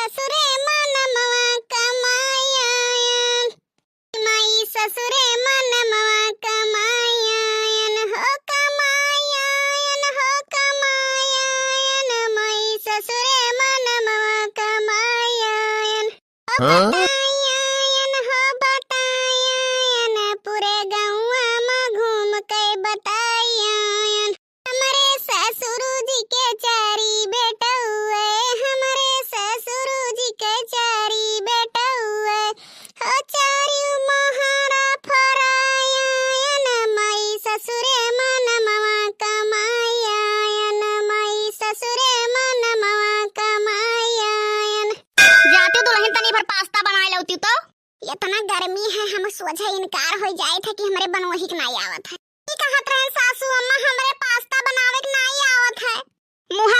ससुरे मनमवा कमायन, माई ससुरे मनमवा कमायन हो कमायन हो कमायन, माई ससुरे मनमवा कमायन बतायन हो बतायन, पूरे गौवा में घूम के बतायन। हमारे ससुर जी के चारी बेटा हुए, हमारे ससुर जी के चारी बेटा हुए हो, चारी मोहरा फरायन, माई ससुरे मनमवा कमायन, माई ससुरे मनमवा कमायन। जाती दुल्हन तनी भर पास्ता बनाए लौती तो इतना गर्मी है, हम सोचा इनकार हो जाए थे कि हमारे बनवही के नहीं आवत है। कहत रहे सासू अम्मा हमरे पास्ता बनावे के नहीं आवत है, मुहा